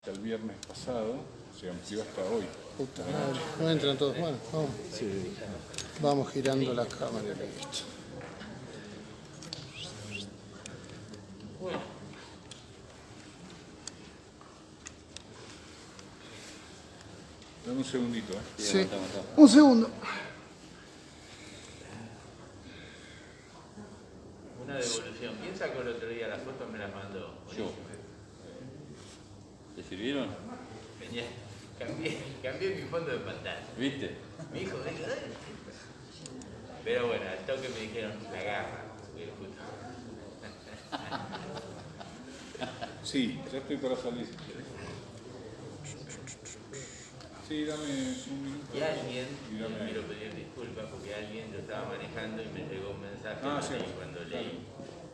hasta el viernes pasado, se amplió hasta hoy. Puta madre, no entran todos. Bueno, vamos. Sí. Vamos girando la cámara y listo. Dame un segundito, Sí, un segundo. Una devolución. ¿Quién sacó el otro día la foto? Me la mandó. Yo. ¿Te sirvieron? Venía, cambié mi fondo de pantalla. ¿Viste? Mi hijo dijo, "Ay". Pero bueno, al toque me dijeron, la garra. Subí el puto. Sí, ya estoy para salir. Sí, dame un minuto. Y alguien, Y dame- quiero pedir disculpas porque alguien, yo estaba manejando y me llegó un mensaje Sí. y cuando leí,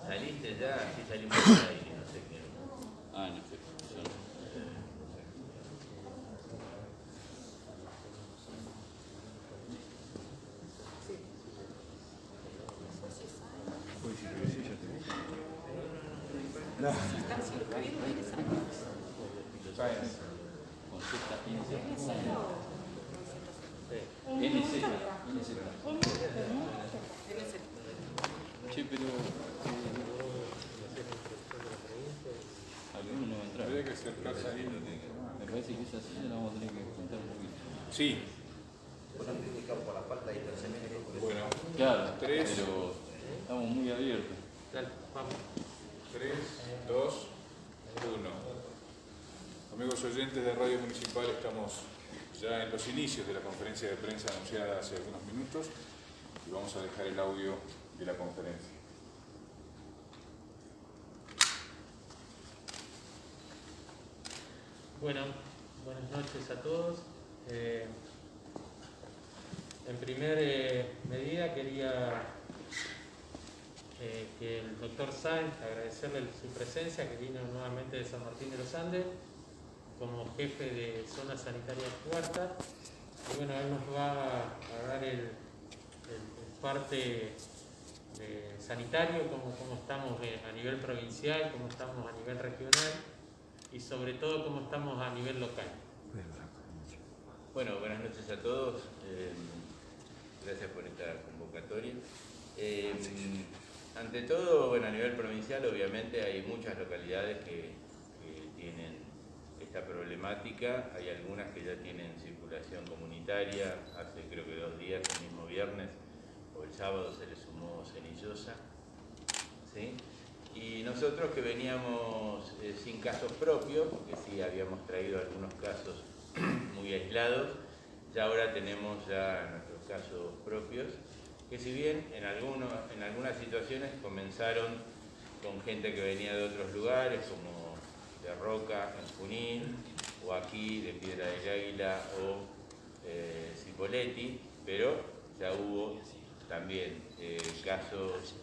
¿saliste ya? Sí, salimos por ahí, no sé qué. Ah, no sé. Yo no. Consulta NZ. Che, pero... alguno no va a entrar. Habría que acercarse ahí. Me parece que esa silla la vamos a tener que contar un poquito. Sí. Bueno, Claro, 3, pero estamos muy abiertos. Dale, vamos. 3, 2, 1. Amigos oyentes de Radio Municipal, estamos ya en los inicios de la conferencia de prensa anunciada hace algunos minutos y vamos a dejar el audio de la conferencia. Bueno, buenas noches a todos. En primer medida quería que el doctor Sáenz, agradecerle su presencia, que vino nuevamente de San Martín de los Andes como jefe de zona sanitaria cuarta. Y bueno, él nos va a dar el parte sanitario, cómo estamos a nivel provincial, cómo estamos a nivel regional y sobre todo cómo estamos a nivel local. Bueno, buenas noches a todos. Gracias por esta convocatoria. Ante todo, bueno, a nivel provincial, obviamente hay muchas localidades que tienen esta problemática. Hay algunas que ya tienen circulación comunitaria. Hace creo que 2 días, el mismo viernes o el sábado, se le sumó Cenillosa. ¿Sí? Y nosotros que veníamos sin casos propios, porque sí habíamos traído algunos casos muy aislados, ya ahora tenemos ya nuestros casos propios, que si bien en algunas situaciones comenzaron con gente que venía de otros lugares, como de Roca, en Junín, o aquí de Piedra del Águila o Cipolletti, pero ya hubo también casos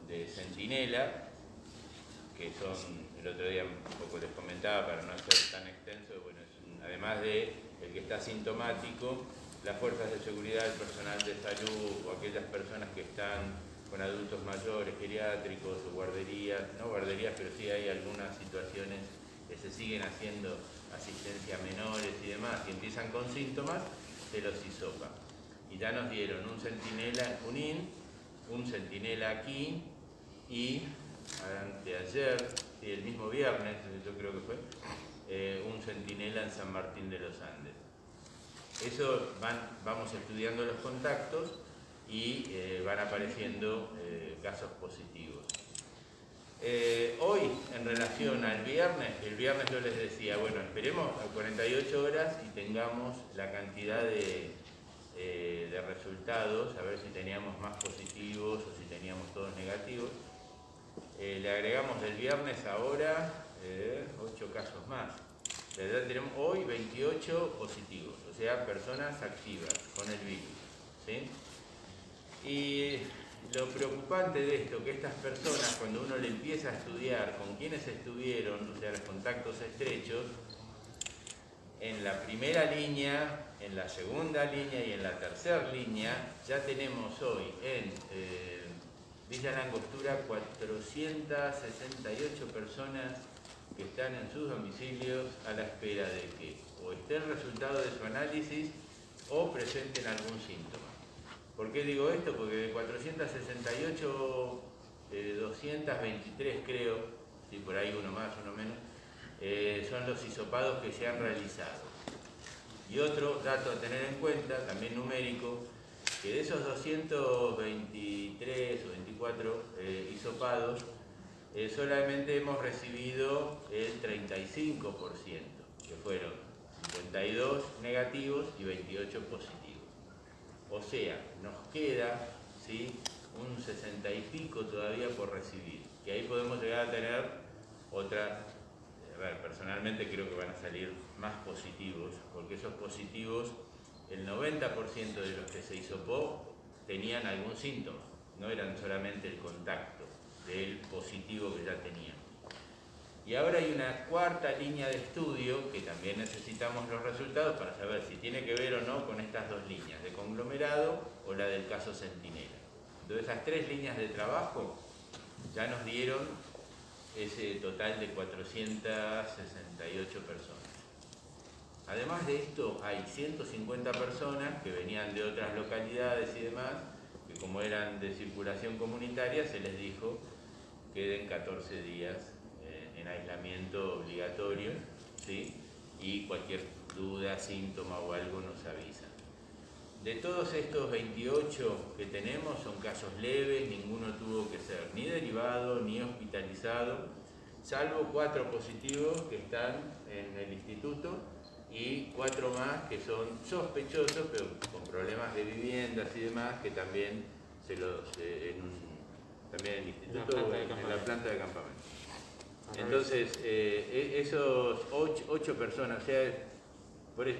de Centinela, que son, el otro día un poco les comentaba para no ser tan extenso, bueno, además de el que está sintomático, las fuerzas de seguridad, el personal de salud o aquellas personas que están con adultos mayores, geriátricos o guarderías, no guarderías, pero sí hay algunas situaciones que se siguen haciendo asistencia a menores y demás, y empiezan con síntomas, se los hisopa. Y ya nos dieron un centinela en Junín, un centinela aquí y anteayer, sí, el mismo viernes, yo creo que fue, un centinela en San Martín de los Andes. Eso vamos estudiando los contactos y van apareciendo casos positivos. Hoy, en relación al viernes, el viernes yo les decía, bueno, esperemos a 48 horas y tengamos la cantidad de resultados, a ver si teníamos más positivos o si teníamos todos negativos. Le agregamos del viernes ahora 8 casos más. La verdad, tenemos hoy 28 positivos, o sea, personas activas con el virus, ¿sí? Y lo preocupante de esto, que estas personas, cuando uno le empieza a estudiar con quienes estuvieron, o sea, los contactos estrechos, en la primera línea, en la segunda línea y en la tercera línea, ya tenemos hoy en Villa La Angostura 468 personas que están en sus domicilios a la espera de que o esté el resultado de su análisis o presenten algún síntoma. ¿Por qué digo esto? Porque de 468, 223 creo, si por ahí uno más, uno menos, son los hisopados que se han realizado. Y otro dato a tener en cuenta, también numérico, que de esos 223 o 24 hisopados, solamente hemos recibido el 35%, que fueron 52 negativos y 28 positivos. O sea, nos queda, ¿sí?, un 60 y pico todavía por recibir, que ahí podemos llegar a tener otra. A ver, personalmente creo que van a salir más positivos, porque esos positivos, el 90% de los que se hisopó tenían algún síntoma, no eran solamente el contacto del positivo que ya tenían. Y ahora hay una cuarta línea de estudio que también necesitamos los resultados para saber si tiene que ver o no con estas dos líneas, de conglomerado o la del caso Centinela. Entonces, esas tres líneas de trabajo ya nos dieron ese total de 468 personas. Además de esto, hay 150 personas que venían de otras localidades y demás, que como eran de circulación comunitaria, se les dijo queden 14 días en aislamiento obligatorio, ¿sí? Y cualquier duda, síntoma o algo nos avisan. De todos estos 28 que tenemos son casos leves, ninguno tuvo que ser ni derivado ni hospitalizado, salvo 4 positivos que están en el instituto y 4 más que son sospechosos, pero con problemas de viviendas y demás, que también también en el instituto o en la planta de campamento. Entonces, esos 8 personas, o sea,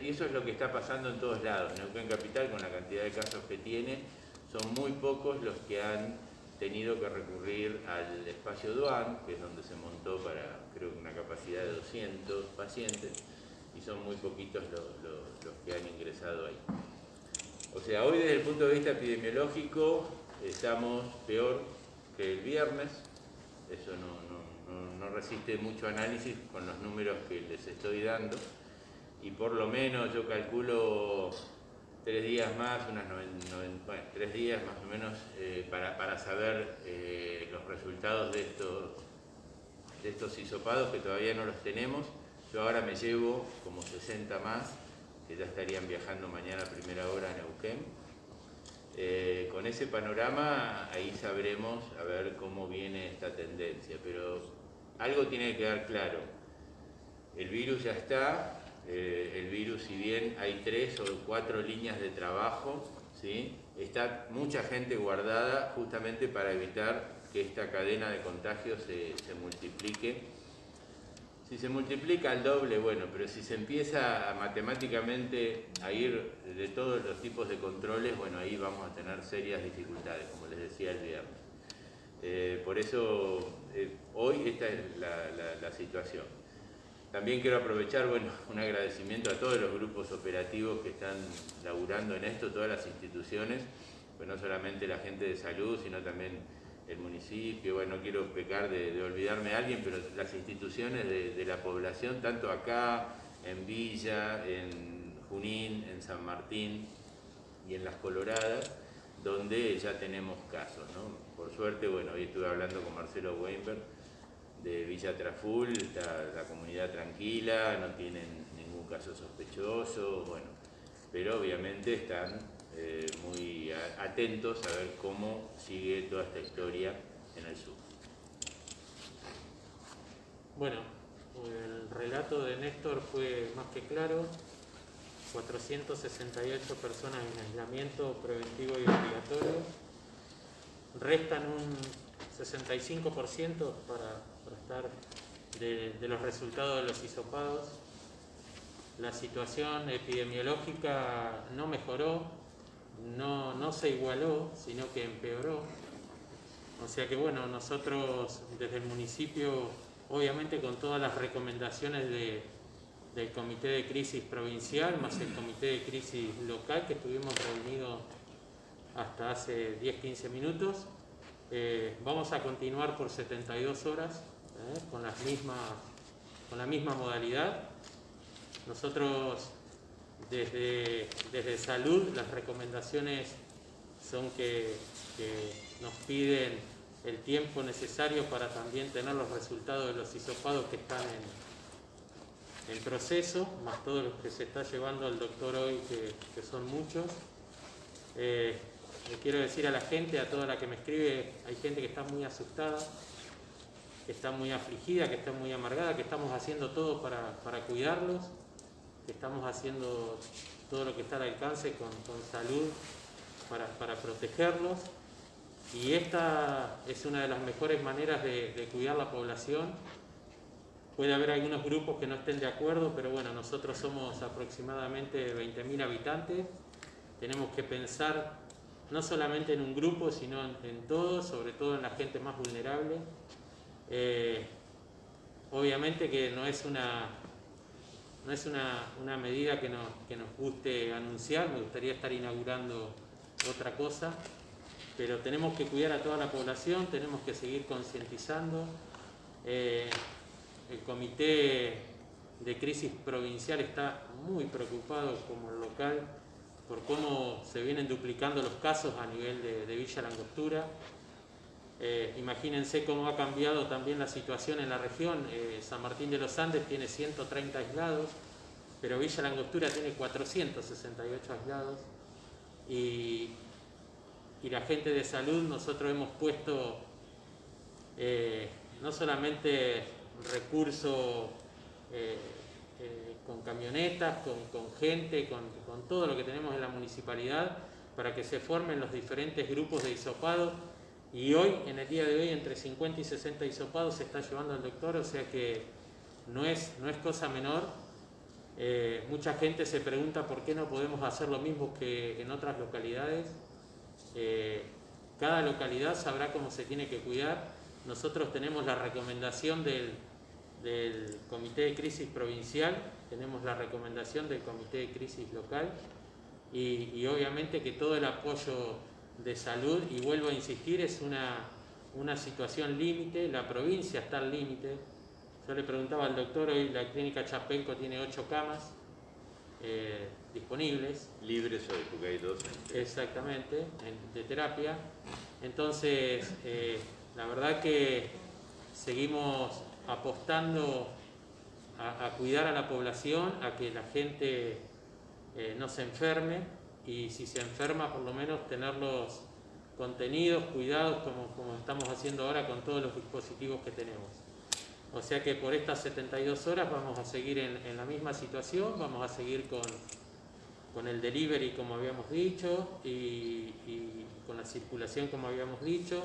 y eso es lo que está pasando en todos lados. Neuquén Capital, con la cantidad de casos que tiene, son muy pocos los que han tenido que recurrir al espacio Duan, que es donde se montó para, creo que una capacidad de 200 pacientes, y son muy poquitos los que han ingresado ahí. O sea, hoy desde el punto de vista epidemiológico estamos peor que el viernes, eso no resiste mucho análisis con los números que les estoy dando, y por lo menos yo calculo 3 días más, 3 días más o menos, para saber los resultados de estos hisopados, que todavía no los tenemos. Yo ahora me llevo como 60 más, que ya estarían viajando mañana a primera hora a Neuquén. Con ese panorama, ahí sabremos a ver cómo viene esta tendencia, pero algo tiene que quedar claro. El virus ya está. El virus, si bien hay 3 o 4 líneas de trabajo, ¿sí?, está mucha gente guardada justamente para evitar que esta cadena de contagios se multiplique. Si se multiplica al doble, bueno, pero si se empieza matemáticamente a ir de todos los tipos de controles, bueno, ahí vamos a tener serias dificultades, como les decía el viernes. Por eso, hoy esta es la situación. También quiero aprovechar, bueno, un agradecimiento a todos los grupos operativos que están laburando en esto, todas las instituciones, pues no solamente la gente de salud, sino también el municipio. Bueno, no quiero pecar de olvidarme a alguien, pero las instituciones de la población, tanto acá, en Villa, en Junín, en San Martín y en Las Coloradas, donde ya tenemos casos, ¿no? Por suerte, bueno, hoy estuve hablando con Marcelo Weinberg de Villa Traful, está la comunidad tranquila, no tienen ningún caso sospechoso, bueno, pero obviamente están muy atentos a ver cómo sigue toda esta historia en el sur. Bueno, el relato de Néstor fue más que claro. 468 personas en aislamiento preventivo y obligatorio. Restan un 65% para estar de los resultados de los hisopados. La situación epidemiológica no mejoró, no se igualó, sino que empeoró. O sea que bueno, nosotros desde el municipio, obviamente con todas las recomendaciones del Comité de Crisis Provincial, más el Comité de Crisis Local, que estuvimos reunidos hasta hace 10-15 minutos, vamos a continuar por 72 horas con las mismas la misma modalidad. Nosotros desde Salud las recomendaciones son que nos piden el tiempo necesario para también tener los resultados de los hisopados que están en proceso, más todos los que se está llevando el doctor hoy, que son muchos. Le quiero decir a la gente, a toda la que me escribe, hay gente que está muy asustada, que está muy afligida, que está muy amargada, que estamos haciendo todo para cuidarlos, que estamos haciendo todo lo que está al alcance con Salud para protegerlos. Y esta es una de las mejores maneras de cuidar la población. Puede haber algunos grupos que no estén de acuerdo, pero bueno, nosotros somos aproximadamente 20.000 habitantes. Tenemos que pensar no solamente en un grupo, sino en todos, sobre todo en la gente más vulnerable. Obviamente que no es una medida que nos guste anunciar, me gustaría estar inaugurando otra cosa, pero tenemos que cuidar a toda la población, tenemos que seguir concientizando. El Comité de Crisis Provincial está muy preocupado, como el local, por cómo se vienen duplicando los casos a nivel de Villa La Angostura. Imagínense cómo ha cambiado también la situación en la región. San Martín de los Andes tiene 130 aislados, pero Villa La Angostura tiene 468 aislados. Y la gente de Salud, nosotros hemos puesto no solamente recursos con camionetas, con gente, con todo lo que tenemos en la municipalidad, para que se formen los diferentes grupos de hisopados. Y hoy, en el día de hoy, entre 50 y 60 hisopados se está llevando el doctor, o sea que no es cosa menor. Mucha gente se pregunta por qué no podemos hacer lo mismo que en otras localidades. Cada localidad sabrá cómo se tiene que cuidar. Nosotros tenemos la recomendación del Comité de Crisis Provincial, tenemos la recomendación del Comité de Crisis Local y obviamente que todo el apoyo de Salud, y vuelvo a insistir, es una situación límite, la provincia está al límite. Yo le preguntaba al doctor, hoy la clínica Chapelco tiene 8 camas disponibles. Libres hoy, porque hay 2. Exactamente, de terapia. Entonces, la verdad que seguimos apostando a cuidar a la población, a que la gente no se enferme, y si se enferma, por lo menos tenerlos contenidos, cuidados, como estamos haciendo ahora con todos los dispositivos que tenemos. O sea que por estas 72 horas vamos a seguir en la misma situación, vamos a seguir con el delivery como habíamos dicho y con la circulación como habíamos dicho.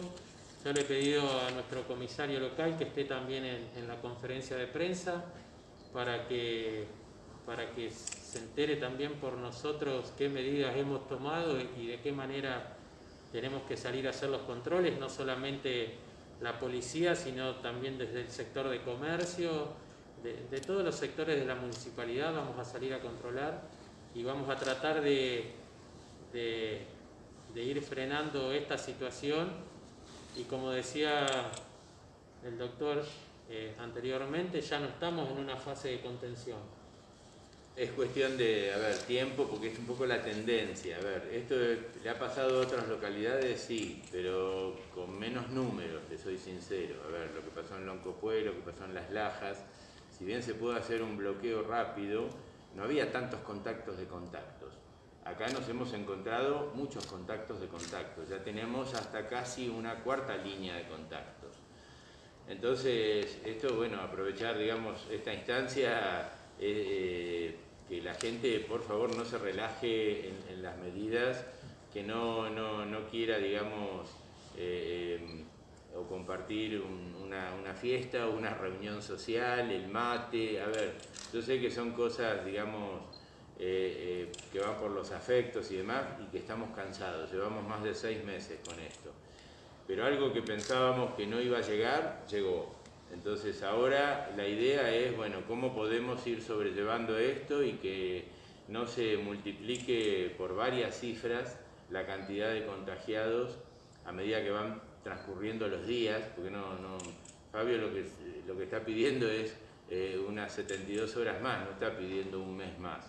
Yo le he pedido a nuestro comisario local que esté también en la conferencia de prensa para que se entere también por nosotros qué medidas hemos tomado y de qué manera tenemos que salir a hacer los controles, no solamente la policía, sino también desde el sector de comercio, de todos los sectores de la municipalidad vamos a salir a controlar y vamos a tratar de ir frenando esta situación. Y como decía el doctor anteriormente, ya no estamos en una fase de contención. Es cuestión de, tiempo, porque es un poco la tendencia. Esto le ha pasado a otras localidades, sí, pero con menos números, te soy sincero. Lo que pasó en Loncopué, lo que pasó en Las Lajas, si bien se pudo hacer un bloqueo rápido, no había tantos contactos de contactos. Acá nos hemos encontrado muchos contactos de contactos, ya tenemos hasta casi una cuarta línea de contactos. Entonces, esto, bueno, aprovechar, digamos, esta instancia, que la gente, por favor, no se relaje en las medidas, que no quiera, digamos, o compartir una fiesta o una reunión social, el mate. Yo sé que son cosas, digamos, que van por los afectos y demás, y que estamos cansados, llevamos más de 6 meses con esto. Pero algo que pensábamos que no iba a llegar, llegó. Entonces ahora la idea es, bueno, cómo podemos ir sobrellevando esto y que no se multiplique por varias cifras la cantidad de contagiados a medida que van transcurriendo los días, porque Fabio lo que está pidiendo es unas 72 horas más, no está pidiendo un mes más.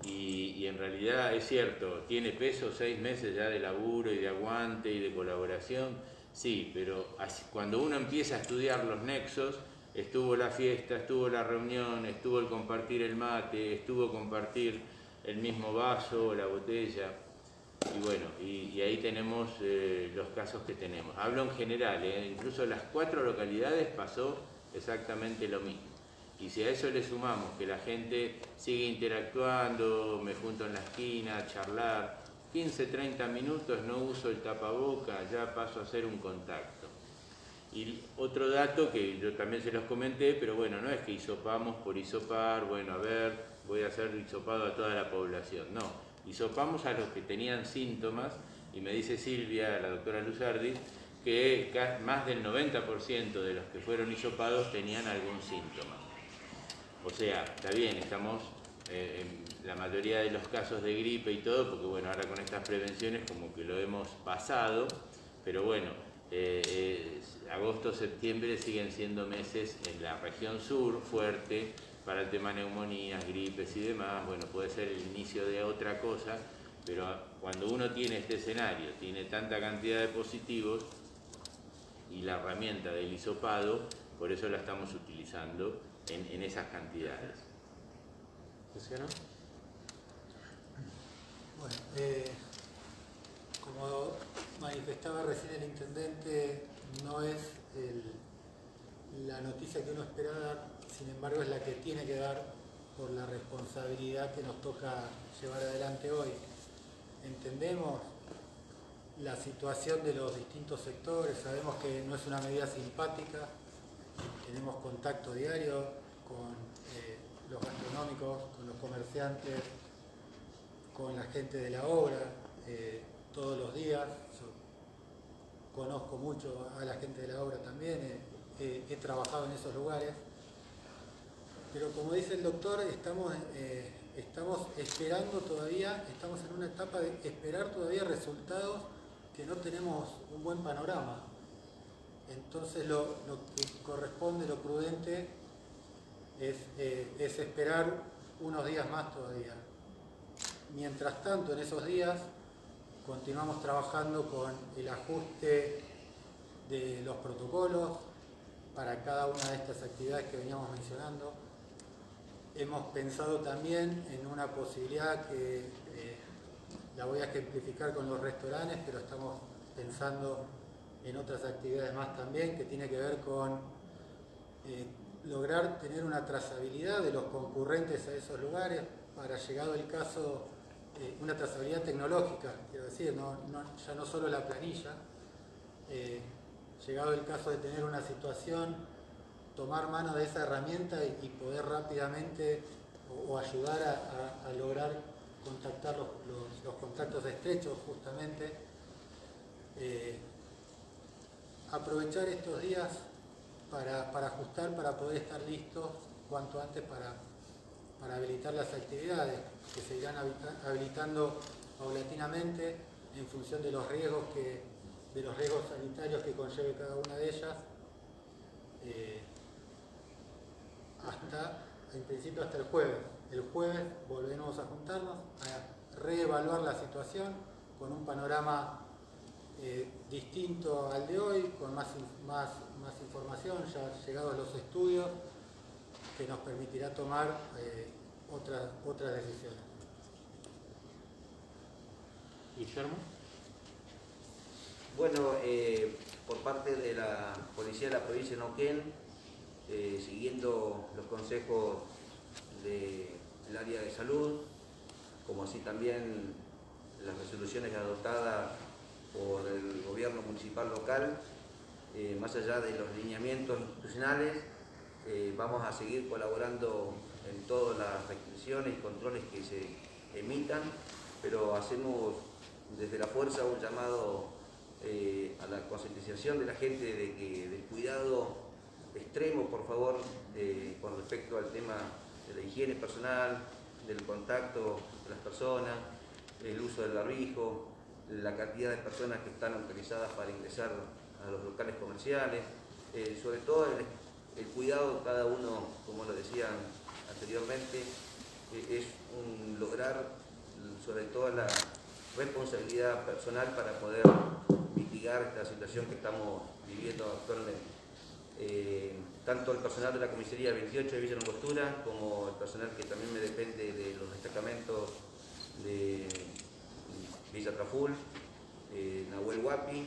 Y en realidad es cierto, tiene peso 6 meses ya de laburo y de aguante y de colaboración, sí, pero cuando uno empieza a estudiar los nexos, estuvo la fiesta, estuvo la reunión, estuvo el compartir el mate, estuvo compartir el mismo vaso o la botella, y bueno, y ahí tenemos los casos que tenemos. Hablo en general, incluso en las 4 localidades pasó exactamente lo mismo. Y si a eso le sumamos que la gente sigue interactuando, me junto en la esquina a charlar, 15, 30 minutos no uso el tapaboca, ya paso a hacer un contacto. Y otro dato que yo también se los comenté, pero bueno, no es que hisopamos por hisopar, bueno, a ver, voy a hacer hisopado a toda la población, no. Hisopamos a los que tenían síntomas, y me dice Silvia, la doctora Luzardi, que más del 90% de los que fueron hisopados tenían algún síntoma. O sea, está bien, estamos en la mayoría de los casos de gripe y todo, porque bueno, ahora con estas prevenciones como que lo hemos pasado, pero bueno, agosto, septiembre siguen siendo meses en la región sur fuerte para el tema neumonías, gripes y demás. Bueno, puede ser el inicio de otra cosa, pero cuando uno tiene este escenario, tiene tanta cantidad de positivos y la herramienta del hisopado, por eso la estamos utilizando en esas cantidades. ¿Funciona? Bueno, como manifestaba recién el intendente, no es la noticia que uno esperaba, sin embargo es la que tiene que dar por la responsabilidad que nos toca llevar adelante hoy. Entendemos la situación de los distintos sectores, sabemos que no es una medida simpática, tenemos contacto diario con los gastronómicos, con los comerciantes, con la gente de la obra, todos los días. Yo conozco mucho a la gente de la obra también, he trabajado en esos lugares, pero como dice el doctor, estamos esperando todavía, estamos en una etapa de esperar todavía resultados que no tenemos un buen panorama. Entonces lo que corresponde, lo prudente, es esperar unos días más todavía. Mientras tanto, en esos días, continuamos trabajando con el ajuste de los protocolos para cada una de estas actividades que veníamos mencionando. Hemos pensado también en una posibilidad que la voy a ejemplificar con los restaurantes, pero estamos pensando en otras actividades más también, que tiene que ver con lograr tener una trazabilidad de los concurrentes a esos lugares, para, llegado el caso, una trazabilidad tecnológica, quiero decir, ya no solo la planilla, llegado el caso de tener una situación, tomar mano de esa herramienta y poder rápidamente o ayudar a lograr contactar los contactos estrechos justamente. Aprovechar estos días para ajustar, para poder estar listos cuanto antes para habilitar las actividades que se irán habilitando paulatinamente en función de los riesgos sanitarios que conlleve cada una de ellas, en principio hasta el jueves. El jueves volveremos a juntarnos, a reevaluar la situación con un panorama distinto al de hoy, con más información, ya llegados los estudios, que nos permitirá tomar otras decisiones. Guillermo. Bueno, por parte de la Policía de la Provincia de Neuquén, siguiendo los consejos del área de salud, como así también las resoluciones adoptadas por el gobierno municipal local, más allá de los lineamientos institucionales, vamos a seguir colaborando en todas las restricciones y controles que se emitan, pero hacemos desde la fuerza un llamado a la concientización de la gente del cuidado extremo, por favor, con respecto al tema de la higiene personal, del contacto de las personas, el uso del barbijo, la cantidad de personas que están autorizadas para ingresar a los locales comerciales, sobre todo el cuidado cada uno, como lo decían anteriormente, es lograr sobre todo la responsabilidad personal para poder mitigar esta situación que estamos viviendo actualmente. Tanto el personal de la comisaría 28 de Villa Langostura como el personal que también me depende de los destacamentos de Villa Traful, Nahuel Huapi,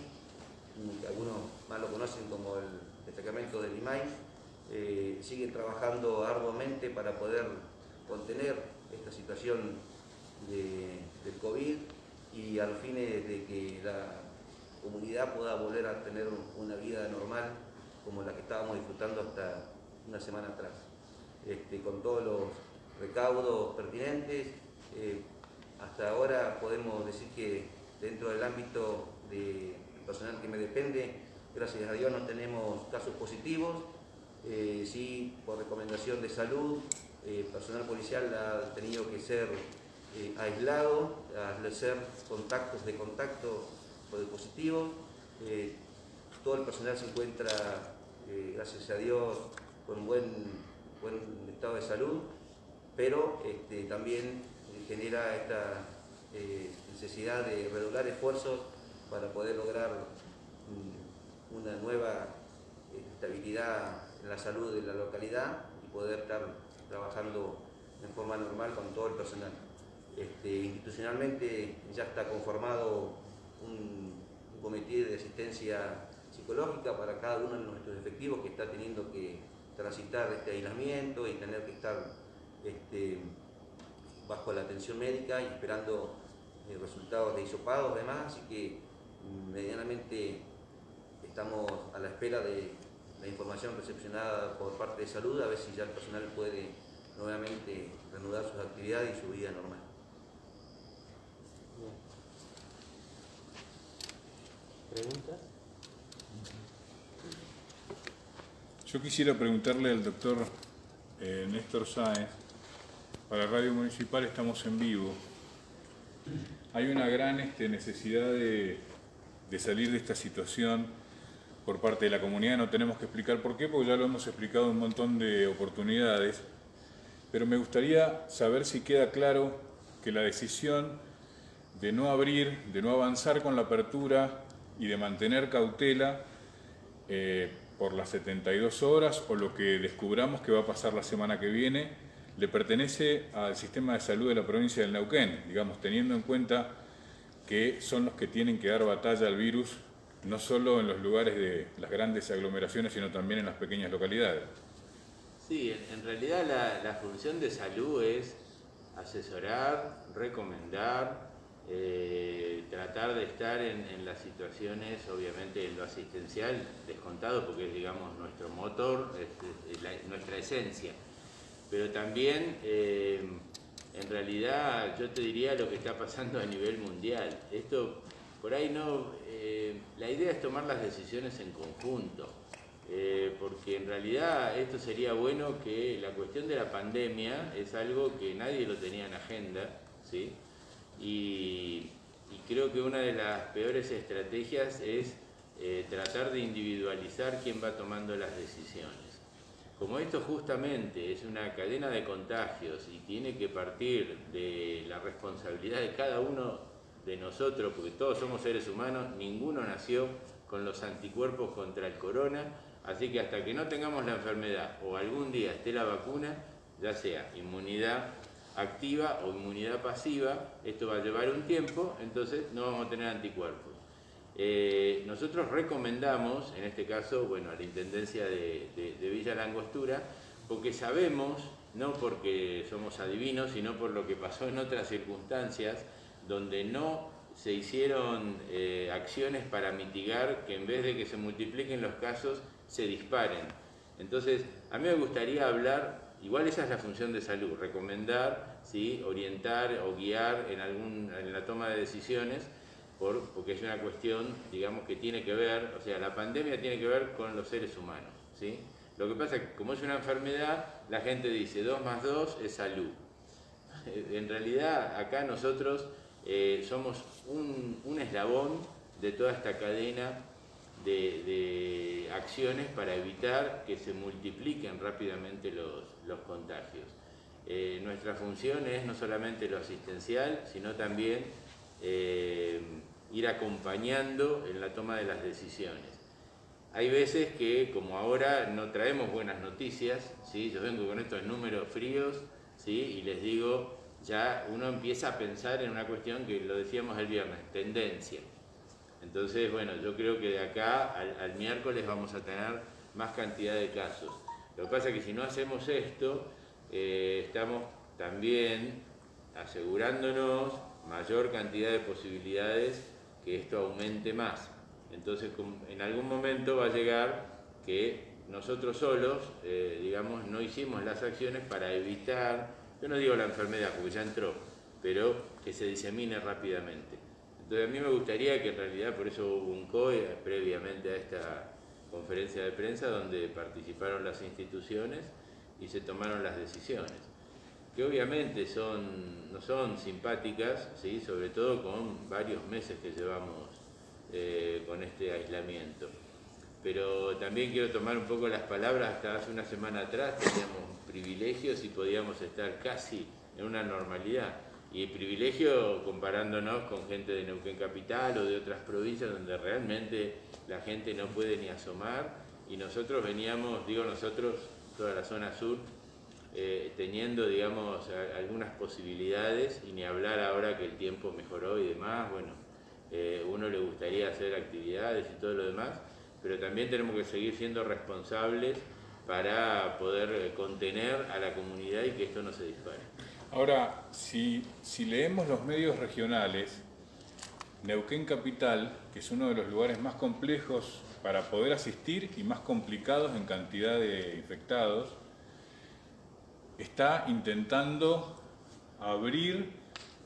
que algunos más lo conocen como el destacamento del Limay, siguen trabajando arduamente para poder contener esta situación del COVID y al fin de que la comunidad pueda volver a tener una vida normal como la que estábamos disfrutando hasta una semana atrás, con todos los recaudos pertinentes. Hasta ahora podemos decir que dentro del ámbito del personal que me depende, gracias a Dios no tenemos casos positivos, sí por recomendación de salud, personal policial ha tenido que ser aislado, al hacer contactos de contacto positivos. Todo el personal se encuentra, gracias a Dios, con buen estado de salud, pero también genera esta necesidad de redoblar esfuerzos para poder lograr una nueva estabilidad en la salud de la localidad y poder estar trabajando en forma normal con todo el personal. Institucionalmente ya está conformado un comité de asistencia psicológica para cada uno de nuestros efectivos que está teniendo que transitar este aislamiento y tener que estar bajo la atención médica y esperando resultados de hisopados y demás, así que medianamente estamos a la espera de la información recepcionada por parte de salud, a ver si ya el personal puede nuevamente reanudar sus actividades y su vida normal. ¿Preguntas? Yo quisiera preguntarle al doctor Néstor Sáenz, para Radio Municipal estamos en vivo. Hay una gran necesidad de salir de esta situación por parte de la comunidad. No tenemos que explicar por qué, porque ya lo hemos explicado en un montón de oportunidades. Pero me gustaría saber si queda claro que la decisión de no abrir, de no avanzar con la apertura y de mantener cautela por las 72 horas o lo que descubramos que va a pasar la semana que viene, le pertenece al sistema de salud de la provincia del Neuquén, digamos, teniendo en cuenta que son los que tienen que dar batalla al virus, no solo en los lugares de las grandes aglomeraciones, sino también en las pequeñas localidades. Sí, en realidad la función de salud es asesorar, recomendar, tratar de estar en las situaciones, obviamente en lo asistencial, descontado porque es, digamos, nuestro motor, nuestra esencia. Pero también, en realidad, yo te diría lo que está pasando a nivel mundial. Esto, por ahí no, la idea es tomar las decisiones en conjunto, porque en realidad esto sería bueno que la cuestión de la pandemia es algo que nadie lo tenía en agenda, ¿sí? Y creo que una de las peores estrategias es tratar de individualizar quién va tomando las decisiones. Como esto justamente es una cadena de contagios y tiene que partir de la responsabilidad de cada uno de nosotros, porque todos somos seres humanos, ninguno nació con los anticuerpos contra el corona, así que hasta que no tengamos la enfermedad o algún día esté la vacuna, ya sea inmunidad activa o inmunidad pasiva, esto va a llevar un tiempo, entonces no vamos a tener anticuerpos. Nosotros recomendamos, en este caso, bueno, a la Intendencia de Villa Langostura, porque sabemos, no porque somos adivinos, sino por lo que pasó en otras circunstancias, donde no se hicieron acciones para mitigar que en vez de que se multipliquen los casos, se disparen. Entonces, a mí me gustaría hablar, igual esa es la función de salud, recomendar, ¿sí?, orientar o guiar en la toma de decisiones, porque es una cuestión, digamos, que tiene que ver, o sea, la pandemia tiene que ver con los seres humanos, ¿sí? Lo que pasa es que como es una enfermedad, la gente dice 2 más 2 es salud. En realidad, acá nosotros somos un eslabón de toda esta cadena de acciones para evitar que se multipliquen rápidamente los contagios. Nuestra función es no solamente lo asistencial, sino también ir acompañando en la toma de las decisiones. Hay veces que, como ahora, no traemos buenas noticias, ¿sí? Yo vengo con estos números fríos, ¿sí? Y les digo, ya uno empieza a pensar en una cuestión que lo decíamos el viernes, tendencia. Entonces, bueno, yo creo que de acá al miércoles vamos a tener más cantidad de casos. Lo que pasa es que si no hacemos esto, estamos también asegurándonos mayor cantidad de posibilidades que esto aumente más. Entonces, en algún momento va a llegar que nosotros solos, digamos, no hicimos las acciones para evitar, yo no digo la enfermedad porque ya entró, pero que se disemine rápidamente. Entonces, a mí me gustaría que en realidad, por eso hubo un COE previamente a esta conferencia de prensa donde participaron las instituciones y se tomaron las decisiones, que obviamente no son simpáticas, ¿sí? Sobre todo con varios meses que llevamos con este aislamiento. Pero también quiero tomar un poco las palabras. Hasta hace una semana atrás teníamos privilegios y podíamos estar casi en una normalidad. Y privilegio comparándonos con gente de Neuquén Capital o de otras provincias donde realmente la gente no puede ni asomar, y nosotros veníamos, digo nosotros, toda la zona sur, teniendo, digamos, algunas posibilidades, y ni hablar ahora que el tiempo mejoró y demás. Bueno, uno le gustaría hacer actividades y todo lo demás, pero también tenemos que seguir siendo responsables para poder contener a la comunidad y que esto no se dispare. Ahora, si leemos los medios regionales, Neuquén Capital, que es uno de los lugares más complejos para poder asistir y más complicados en cantidad de infectados, está intentando abrir,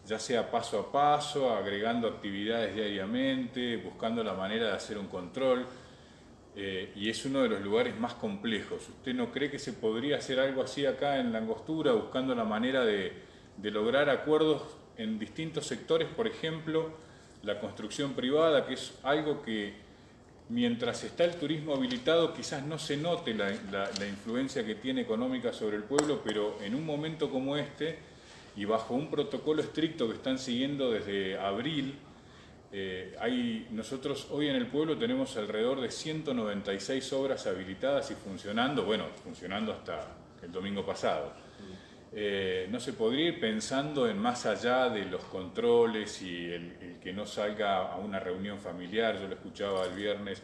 ya sea paso a paso, agregando actividades diariamente, buscando la manera de hacer un control, y es uno de los lugares más complejos. ¿Usted no cree que se podría hacer algo así acá en La Angostura, buscando la manera de lograr acuerdos en distintos sectores? Por ejemplo, la construcción privada, que es algo que mientras está el turismo habilitado quizás no se note la influencia que tiene económica sobre el pueblo, pero en un momento como este, y bajo un protocolo estricto que están siguiendo desde abril, nosotros hoy en el pueblo tenemos alrededor de 196 obras habilitadas y funcionando, bueno, funcionando hasta el domingo pasado. No se podría ir pensando en más allá de los controles y el que no salga a una reunión familiar. Yo lo escuchaba el viernes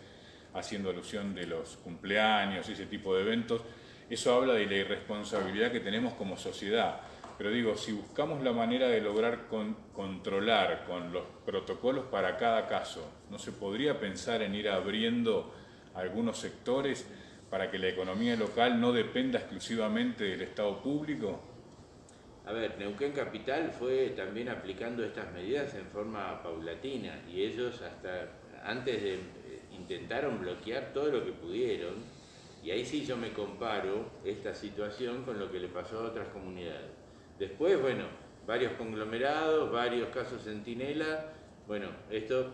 haciendo alusión de los cumpleaños y ese tipo de eventos. Eso habla de la irresponsabilidad que tenemos como sociedad. Pero digo, si buscamos la manera de lograr controlar con los protocolos para cada caso, ¿no se podría pensar en ir abriendo algunos sectores para que la economía local no dependa exclusivamente del Estado público? A ver, Neuquén Capital fue también aplicando estas medidas en forma paulatina, y ellos hasta antes intentaron bloquear todo lo que pudieron, y ahí sí yo me comparo esta situación con lo que le pasó a otras comunidades. Después, bueno, varios conglomerados, varios casos centinela, bueno, esto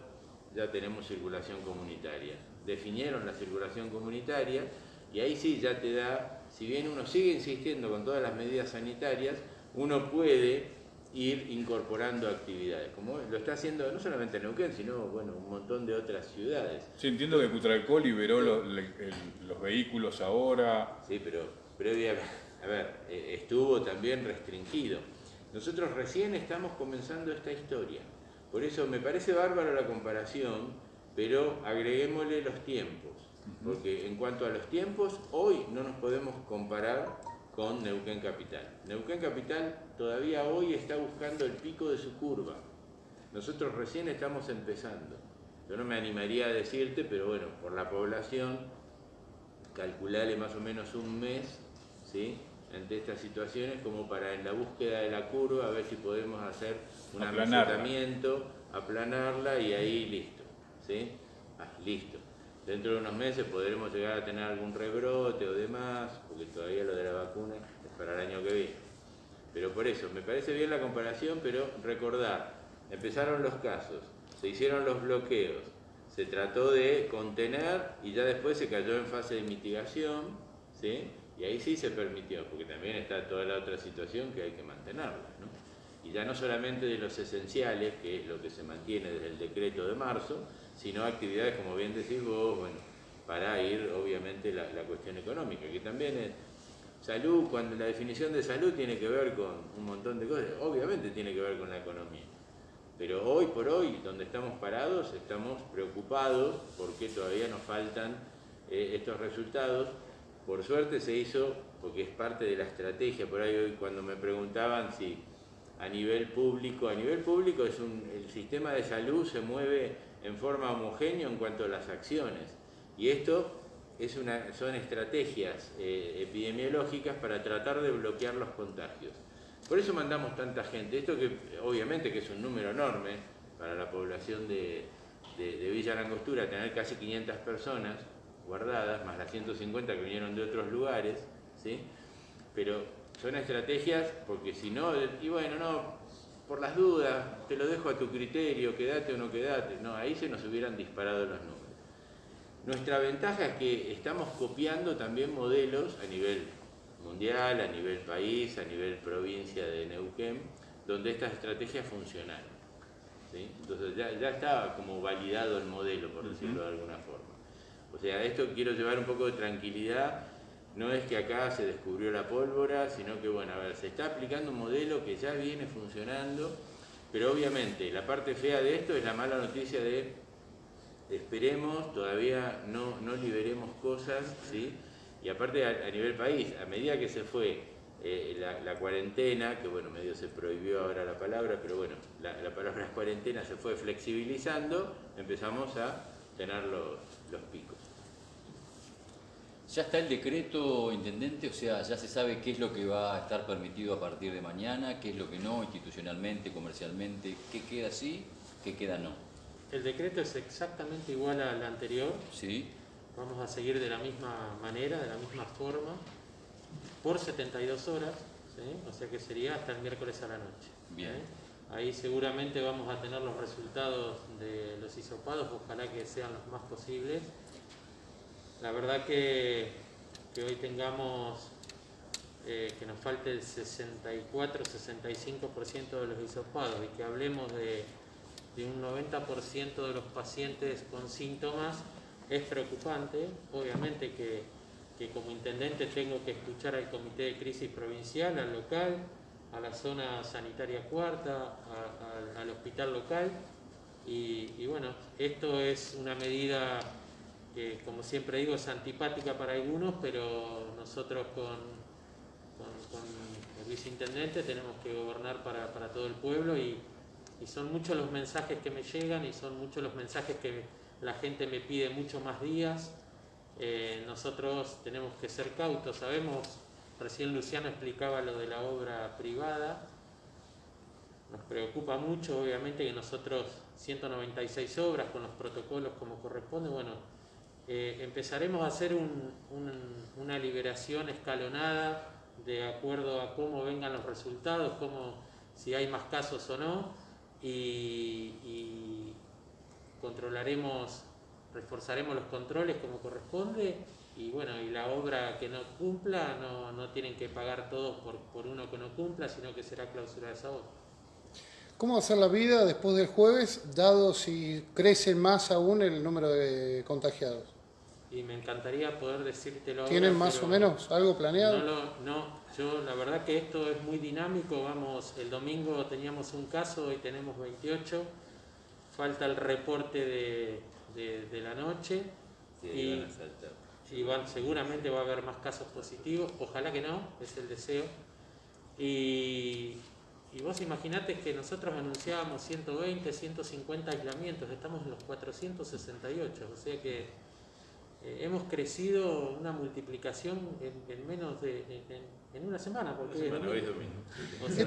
ya tenemos circulación comunitaria. Definieron la circulación comunitaria y ahí sí ya te da, si bien uno sigue insistiendo con todas las medidas sanitarias, uno puede ir incorporando actividades, como lo está haciendo no solamente Neuquén, sino bueno, un montón de otras ciudades. Sí, entiendo que Cutralcó liberó los vehículos ahora. Sí, pero previamente, a ver, estuvo también restringido. Nosotros recién estamos comenzando esta historia, por eso me parece bárbaro la comparación, pero agreguémosle los tiempos, porque en cuanto a los tiempos, hoy no nos podemos comparar con Neuquén Capital. Neuquén Capital todavía hoy está buscando el pico de su curva. Nosotros recién estamos empezando. Yo no me animaría a decirte, pero bueno, por la población, calcularle más o menos un mes, ¿sí?, ante estas situaciones, como para en la búsqueda de la curva, a ver si podemos hacer un amesetamiento, aplanarla y ahí listo, ¿sí? Listo. Dentro de unos meses podremos llegar a tener algún rebrote o demás, porque todavía lo de la vacuna es para el año que viene. Pero por eso, me parece bien la comparación, pero recordar, empezaron los casos, se hicieron los bloqueos, se trató de contener y ya después se cayó en fase de mitigación, ¿sí? Y ahí sí se permitió, porque también está toda la otra situación que hay que mantenerla, ¿no? Y ya no solamente de los esenciales, que es lo que se mantiene desde el decreto de marzo, sino actividades, como bien decís vos, bueno, para ir, obviamente, la cuestión económica, que también es salud. Cuando la definición de salud tiene que ver con un montón de cosas, obviamente tiene que ver con la economía. Pero hoy por hoy, donde estamos parados, estamos preocupados porque todavía nos faltan estos resultados. Por suerte se hizo, porque es parte de la estrategia. Por ahí hoy cuando me preguntaban si a nivel público es el sistema de salud se mueve en forma homogénea en cuanto a las acciones. Y esto son estrategias epidemiológicas para tratar de bloquear los contagios. Por eso mandamos tanta gente. Esto que obviamente que es un número enorme para la población de Villa Langostura, tener casi 500 personas guardadas, más las 150 que vinieron de otros lugares, ¿sí? Pero son estrategias porque si no, y bueno, no, por las dudas, te lo dejo a tu criterio, quédate o no quédate, no, ahí se nos hubieran disparado los números. Nuestra ventaja es que estamos copiando también modelos a nivel mundial, a nivel país, a nivel provincia de Neuquén, donde estas estrategias funcionaron, ¿sí? Entonces ya estaba como validado el modelo, por decirlo de alguna forma. O sea, esto quiero llevar un poco de tranquilidad. No es que acá se descubrió la pólvora, sino que, bueno, a ver, se está aplicando un modelo que ya viene funcionando, pero obviamente la parte fea de esto es la mala noticia de esperemos, todavía no liberemos cosas, ¿sí? Y aparte a nivel país, a medida que se fue la cuarentena, que bueno, medio se prohibió ahora la palabra, pero bueno, la palabra cuarentena se fue flexibilizando, empezamos a tener los picos. Ya está el decreto, intendente, o sea, ya se sabe qué es lo que va a estar permitido a partir de mañana, qué es lo que no, institucionalmente, comercialmente, qué queda sí, qué queda no. El decreto es exactamente igual al anterior. Sí. Vamos a seguir de la misma manera, de la misma forma, por 72 horas, ¿sí? O sea que sería hasta el miércoles a la noche. Bien. Ahí seguramente vamos a tener los resultados de los hisopados, ojalá que sean los más posibles. La verdad que hoy tengamos, que nos falte el 64-65% de los hisopados y que hablemos de un 90% de los pacientes con síntomas, es preocupante. Obviamente que como intendente tengo que escuchar al comité de crisis provincial, al local, a la zona sanitaria cuarta, al hospital local y bueno, esto es una medida que, como siempre digo, es antipática para algunos, pero nosotros con el viceintendente tenemos que gobernar para todo el pueblo y son muchos los mensajes que me llegan y son muchos los mensajes que la gente me pide mucho más días. Nosotros tenemos que ser cautos, sabemos, recién Luciano explicaba lo de la obra privada, nos preocupa mucho obviamente que nosotros 196 obras con los protocolos como corresponde, bueno, empezaremos a hacer una liberación escalonada de acuerdo a cómo vengan los resultados, si hay más casos o no, y reforzaremos los controles como corresponde, y bueno, y la obra que no cumpla no tienen que pagar todos por uno que no cumpla, sino que será clausura de esa obra. ¿Cómo va a ser la vida después del jueves, dado si crece más aún el número de contagiados? Y me encantaría poder decírtelo ahora. ¿Tienen más o menos algo planeado? Yo la verdad que esto es muy dinámico. Vamos, el domingo teníamos un caso, hoy tenemos 28. Falta el reporte de la noche. Sí, Seguramente va a haber más casos positivos. Ojalá que no, es el deseo. Y vos imaginate que nosotros anunciábamos 120, 150 aislamientos. Estamos en los 468. O sea que hemos crecido una multiplicación en menos en una semana. Porque hoy es domingo. O sea,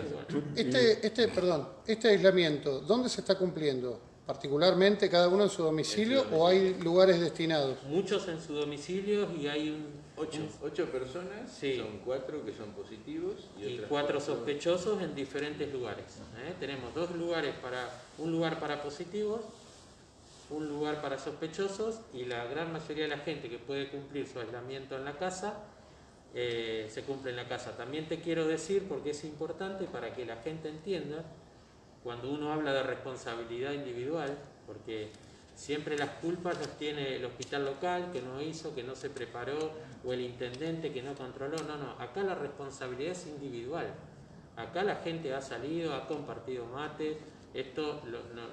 bueno. Este aislamiento, ¿dónde se está cumpliendo? ¿Particularmente cada uno en su domicilio o hay lugares destinados? Muchos en su domicilio y hay 8 personas, sí. Son 4 que son positivos y 4 sospechosos en diferentes lugares. Tenemos un lugar para positivos un lugar para sospechosos y la gran mayoría de la gente que puede cumplir su aislamiento en la casa, se cumple en la casa. También te quiero decir, porque es importante para que la gente entienda, cuando uno habla de responsabilidad individual, porque siempre las culpas las tiene el hospital local, que no hizo, que no se preparó, o el intendente que no controló. No, acá la responsabilidad es individual. Acá la gente ha salido, ha compartido mate. Esto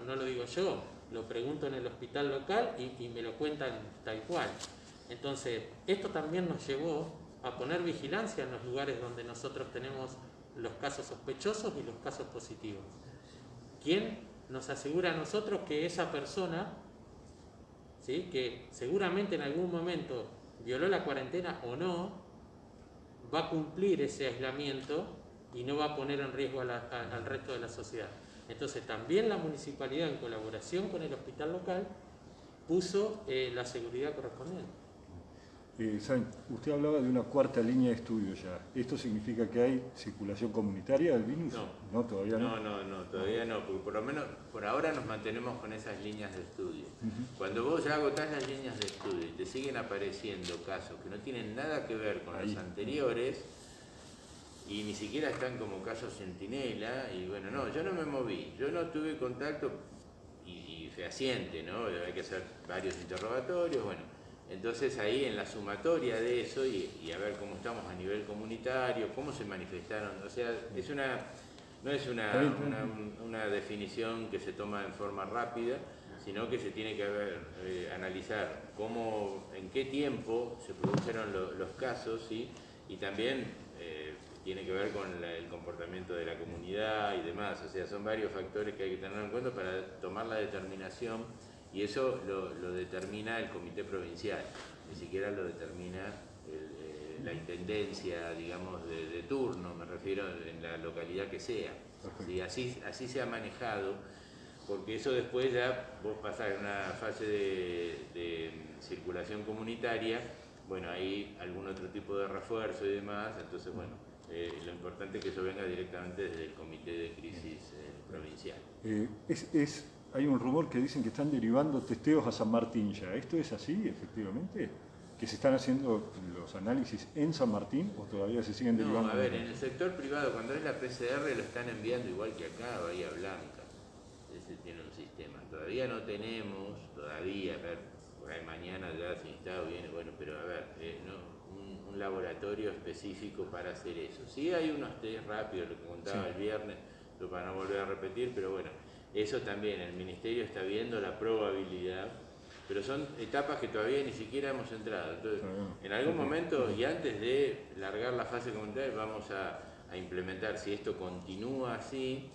no lo digo yo, lo pregunto en el hospital local y me lo cuentan tal cual. Entonces, esto también nos llevó a poner vigilancia en los lugares donde nosotros tenemos los casos sospechosos y los casos positivos. ¿Quién nos asegura a nosotros que esa persona, ¿sí?, que seguramente en algún momento violó la cuarentena o no, va a cumplir ese aislamiento y no va a poner en riesgo al resto de la sociedad? Entonces también la municipalidad, en colaboración con el hospital local, puso la seguridad correspondiente. Saben, usted hablaba de una cuarta línea de estudio ya. ¿Esto significa que hay circulación comunitaria del virus? No, todavía no. No, todavía no, porque por lo menos por ahora nos mantenemos con esas líneas de estudio. Cuando vos ya agotás las líneas de estudio y te siguen apareciendo casos que no tienen nada que ver con los anteriores y ni siquiera están como casos centinela, y bueno, yo no me moví, yo no tuve contacto y fehaciente, ¿no? Hay que hacer varios interrogatorios, bueno. Entonces ahí en la sumatoria de eso y a ver cómo estamos a nivel comunitario, cómo se manifestaron, o sea, no es una definición que se toma en forma rápida, sino que se tiene que analizar en qué tiempo se produjeron los casos, ¿sí? Y también tiene que ver con el comportamiento de la comunidad y demás, o sea, son varios factores que hay que tener en cuenta para tomar la determinación. Y eso lo determina el comité provincial, ni siquiera lo determina la intendencia, digamos, de turno, me refiero en la localidad que sea. ¿Sí? Así se ha manejado, porque eso después ya vos pasás en una fase de circulación comunitaria, bueno, hay algún otro tipo de refuerzo y demás, entonces, bueno, lo importante es que eso venga directamente desde el comité de crisis provincial. Hay un rumor que dicen que están derivando testeos a San Martín ya. ¿Esto es así, efectivamente? ¿Que se están haciendo los análisis en San Martín o todavía se siguen derivando? No, a ver, en el sector privado, cuando es la PCR, lo están enviando igual que acá, a Bahía Blanca. Ese tiene un sistema. Todavía no tenemos, a ver, por ahí mañana ya se instala bien, bueno, pero a ver, un laboratorio específico para hacer eso. Sí hay unos test rápidos, lo que contaba el viernes, para no volver a repetir, pero bueno. Eso también, el Ministerio está viendo la probabilidad, pero son etapas que todavía ni siquiera hemos entrado. Entonces, en algún momento y antes de largar la fase comunitaria vamos a implementar, si esto continúa así,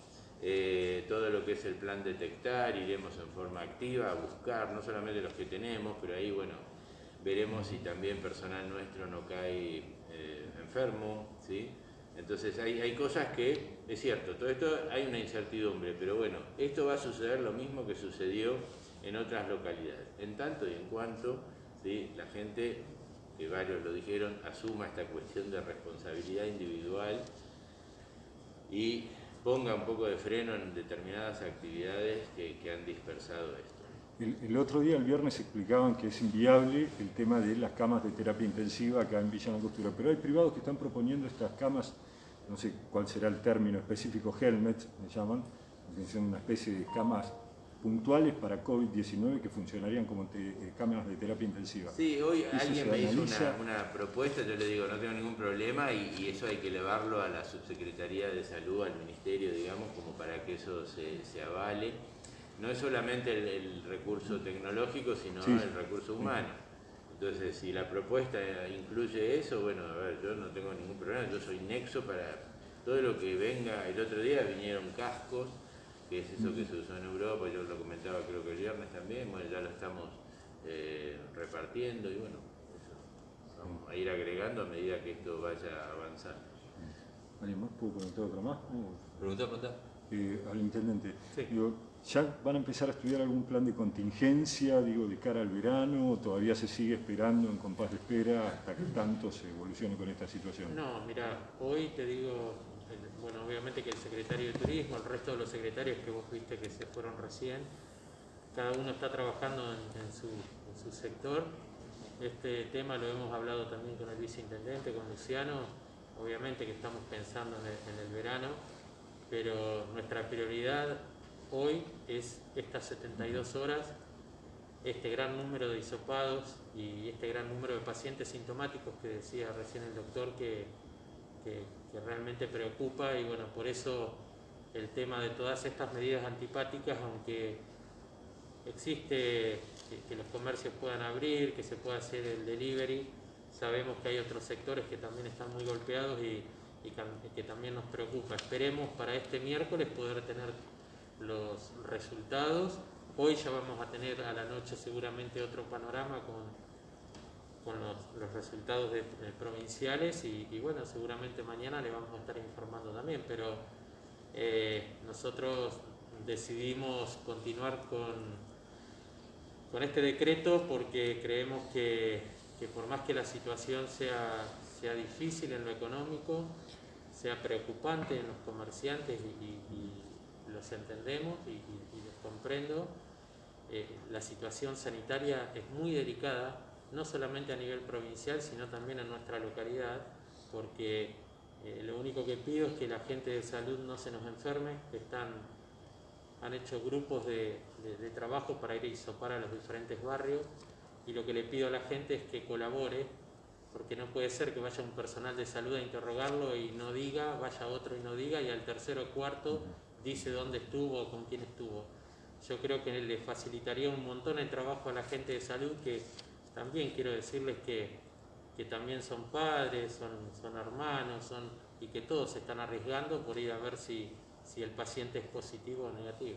todo lo que es el plan detectar, iremos en forma activa a buscar, no solamente los que tenemos, pero ahí, bueno, veremos si también personal nuestro no cae enfermo, ¿sí? Entonces hay cosas que, es cierto, todo esto hay una incertidumbre, pero bueno, esto va a suceder lo mismo que sucedió en otras localidades. En tanto y en cuanto, ¿sí?, la gente, que varios lo dijeron, asuma esta cuestión de responsabilidad individual y ponga un poco de freno en determinadas actividades que han dispersado esto. El otro día, el viernes, explicaban que es inviable el tema de las camas de terapia intensiva acá en Villa Langostura, pero hay privados que están proponiendo estas camas, no sé cuál será el término específico, helmets, me llaman, que son una especie de camas puntuales para COVID-19 que funcionarían como cámaras de terapia intensiva. Sí, hoy alguien me hizo una propuesta, yo le digo, no tengo ningún problema y eso hay que elevarlo a la Subsecretaría de Salud, al Ministerio, digamos, como para que eso se avale. No es solamente el recurso tecnológico, sino el recurso humano. Entonces, si la propuesta incluye eso, bueno, a ver, yo no tengo ningún problema, yo soy nexo para todo lo que venga. El otro día vinieron cascos, que es eso que se usó en Europa, yo lo comentaba creo que el viernes también, bueno, ya lo estamos repartiendo y bueno, eso vamos a ir agregando a medida que esto vaya avanzando. ¿Alguien más? ¿Puedo preguntar otra más? Pregunta. Al intendente. Sí. Digo, ¿ya van a empezar a estudiar algún plan de contingencia, digo, de cara al verano, o todavía se sigue esperando en compás de espera hasta que tanto se evolucione con esta situación? No, mira, hoy te digo, bueno, obviamente que el secretario de Turismo, el resto de los secretarios que vos viste que se fueron recién, cada uno está trabajando en su sector. Este tema lo hemos hablado también con el viceintendente, con Luciano, obviamente que estamos pensando en el verano, pero nuestra prioridad hoy es estas 72 horas, este gran número de hisopados y este gran número de pacientes sintomáticos que decía recién el doctor que realmente preocupa, y bueno, por eso el tema de todas estas medidas antipáticas, aunque existe que los comercios puedan abrir, que se pueda hacer el delivery, sabemos que hay otros sectores que también están muy golpeados y que también nos preocupa. Esperemos para este miércoles poder tener los resultados. Hoy ya vamos a tener a la noche seguramente otro panorama con los resultados provinciales y bueno, seguramente mañana le vamos a estar informando también, pero nosotros decidimos continuar con este decreto porque creemos que por más que la situación sea difícil en lo económico, sea preocupante en los comerciantes y los entendemos y los comprendo, la situación sanitaria es muy delicada, no solamente a nivel provincial, sino también en nuestra localidad, porque lo único que pido es que la gente de salud no se nos enferme. Han hecho grupos de trabajo para ir a hisopar a los diferentes barrios, y lo que le pido a la gente es que colabore, porque no puede ser que vaya un personal de salud a interrogarlo y no diga, vaya otro y no diga, y al tercero o cuarto dice dónde estuvo o con quién estuvo. Yo creo que le facilitaría un montón el trabajo a la gente de salud, que también quiero decirles que también son padres, son hermanos, y que todos se están arriesgando por ir a ver si el paciente es positivo o negativo.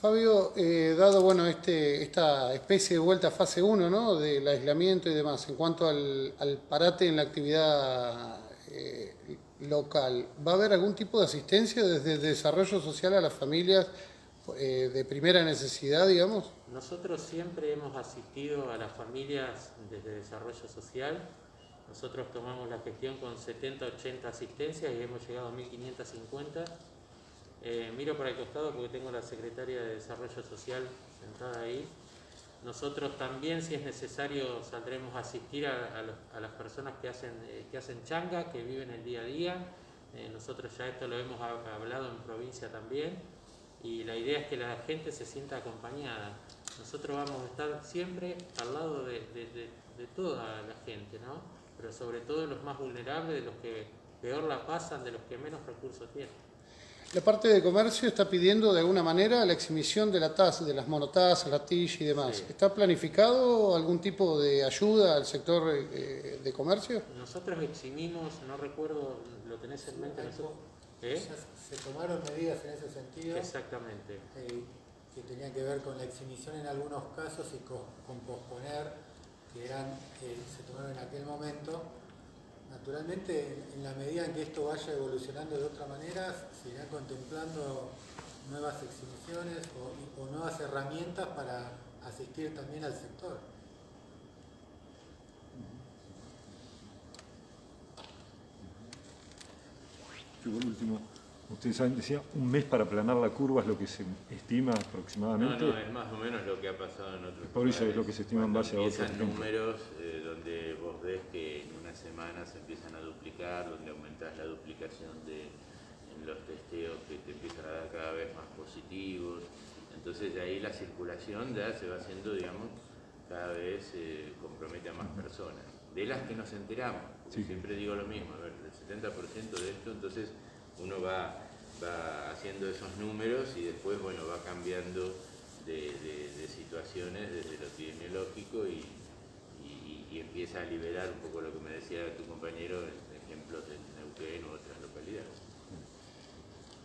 Fabio, dado bueno, esta especie de vuelta a fase 1, ¿no?, del aislamiento y demás, en cuanto al parate en la actividad local, ¿va a haber algún tipo de asistencia desde el desarrollo social a las familias de primera necesidad, digamos? Nosotros siempre hemos asistido a las familias desde desarrollo social. Nosotros tomamos la gestión con 70-80 asistencias y hemos llegado a 1550. Miro para el costado porque tengo a la secretaria de Desarrollo Social sentada ahí. Nosotros también, si es necesario, saldremos a asistir a las personas que hacen changa, que viven el día a día. Nosotros ya esto lo hemos hablado en provincia también, y la idea es que la gente se sienta acompañada. Nosotros vamos a estar siempre al lado de toda la gente, ¿no? Pero sobre todo de los más vulnerables, de los que peor la pasan, de los que menos recursos tienen. La parte de comercio está pidiendo de alguna manera la exhibición de la tasa, de las monotasas, la TIC y demás. Sí. ¿Está planificado algún tipo de ayuda al sector de comercio? Nosotros eximimos, no recuerdo, ¿lo tenés en mente? Se tomaron medidas en ese sentido. Exactamente. Que tenían que ver con la exhibición en algunos casos y con posponer, que se tomaron en aquel momento. Naturalmente, en la medida en que esto vaya evolucionando de otra manera, se irán contemplando nuevas exhibiciones o nuevas herramientas para asistir también al sector. Y por último, ustedes saben, decía, un mes para aplanar la curva es lo que se estima aproximadamente. No, es más o menos lo que ha pasado en otros Por eso es lo que se estima en base a otros números donde vos ves que en una semana se empiezan a duplicar, donde aumentás la duplicación en los testeos que te empiezan a dar cada vez más positivos. Entonces de ahí la circulación ya se va haciendo, digamos, cada vez compromete a más personas. De las que nos enteramos, sí. Siempre digo lo mismo, a ver, el 70% de esto, entonces uno va haciendo esos números y después, bueno, va cambiando de situaciones desde lo epidemiológico y empieza a liberar un poco lo que me decía tu compañero, ejemplos de Neuquén u otras localidades.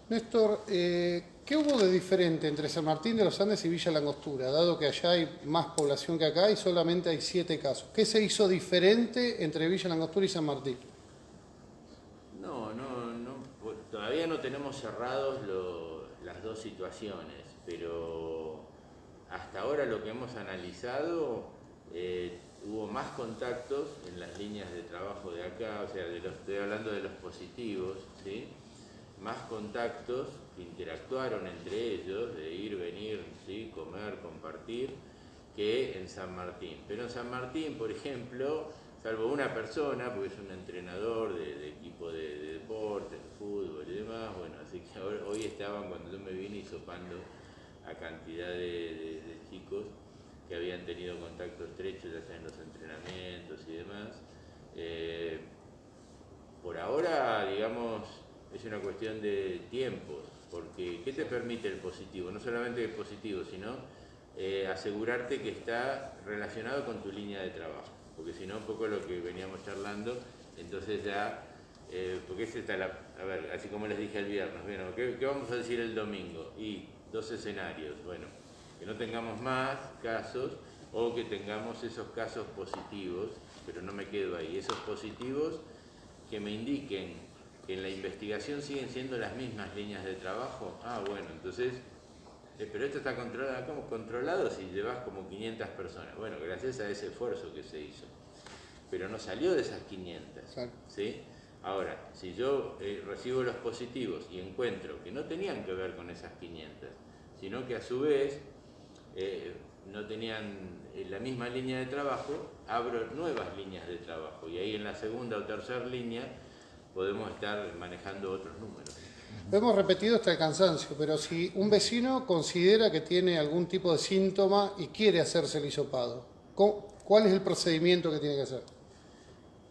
Néstor, ¿qué hubo de diferente entre San Martín de los Andes y Villa Langostura, dado que allá hay más población que acá y solamente hay 7 casos? ¿Qué se hizo diferente entre Villa Langostura y San Martín? No, todavía no tenemos cerrados las dos situaciones, pero hasta ahora lo que hemos analizado, hubo más contactos en las líneas de trabajo de acá, o sea, estoy hablando de los positivos, ¿sí? más contactos que interactuaron entre ellos, de ir, venir, ¿sí? Comer, compartir, que en San Martín. Pero en San Martín, por ejemplo, salvo una persona, porque es un entrenador de equipo de deporte, de fútbol y demás, bueno, así que hoy estaban, cuando yo me vine, hisopando a cantidad de chicos que habían tenido contacto estrecho, ya sea en los entrenamientos y demás. Por ahora, digamos, es una cuestión de tiempos, porque ¿qué te permite el positivo? No solamente el positivo, sino asegurarte que está relacionado con tu línea de trabajo, porque si no, un poco lo que veníamos charlando, entonces ya, porque ese está a ver, así como les dije el viernes, bueno, ¿qué vamos a decir el domingo? Y 2 escenarios, bueno, que no tengamos más casos o que tengamos esos casos positivos, pero no me quedo ahí, esos positivos que me indiquen que en la investigación siguen siendo las mismas líneas de trabajo. Ah, bueno, entonces, pero esto está controlado. ¿Cómo controlado si llevas como 500 personas? Bueno, gracias a ese esfuerzo que se hizo. Pero no salió de esas 500, ¿sí? Ahora, si yo recibo los positivos y encuentro que no tenían que ver con esas 500, sino que a su vez no tenían la misma línea de trabajo, abro nuevas líneas de trabajo y ahí en la segunda o tercera línea podemos estar manejando otros números. Lo hemos repetido hasta el cansancio, pero si un vecino considera que tiene algún tipo de síntoma y quiere hacerse el hisopado, ¿cuál es el procedimiento que tiene que hacer?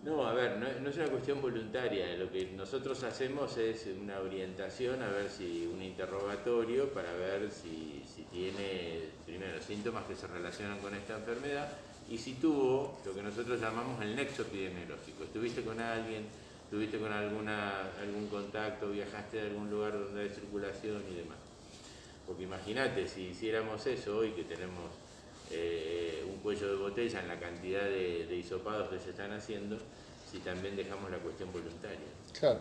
No, a ver, no es una cuestión voluntaria. Lo que nosotros hacemos es una orientación, a ver si un interrogatorio para ver si tiene, primero, síntomas que se relacionan con esta enfermedad y si tuvo lo que nosotros llamamos el nexo epidemiológico. ¿Estuviste con alguien? ¿Tuviste con algún contacto? ¿Viajaste a algún lugar donde hay circulación y demás? Porque imagínate, si hiciéramos eso hoy que tenemos un cuello de botella en la cantidad de hisopados que se están haciendo, si también dejamos la cuestión voluntaria. Claro.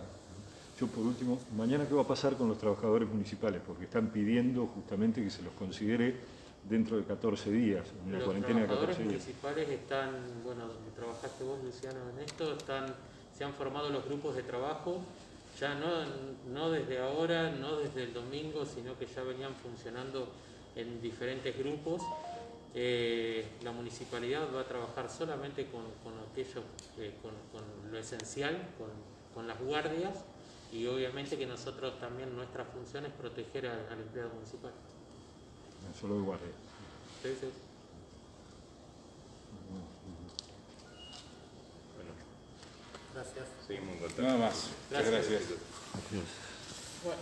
Yo por último, mañana qué va a pasar con los trabajadores municipales, porque están pidiendo justamente que se los considere dentro de 14 días, una cuarentena de 14 días. Los trabajadores municipales están, bueno, donde trabajaste vos, Luciano, en esto, se han formado los grupos de trabajo, ya no desde ahora, no desde el domingo, sino que ya venían funcionando en diferentes grupos. La municipalidad va a trabajar solamente con aquello, con lo esencial, con las guardias, y obviamente que nosotros también nuestra función es proteger al empleado municipal. No solo de guardia. Sí, sí. Bueno, Gracias. seguimos en contacto. Nada más. Muchas gracias. Bueno.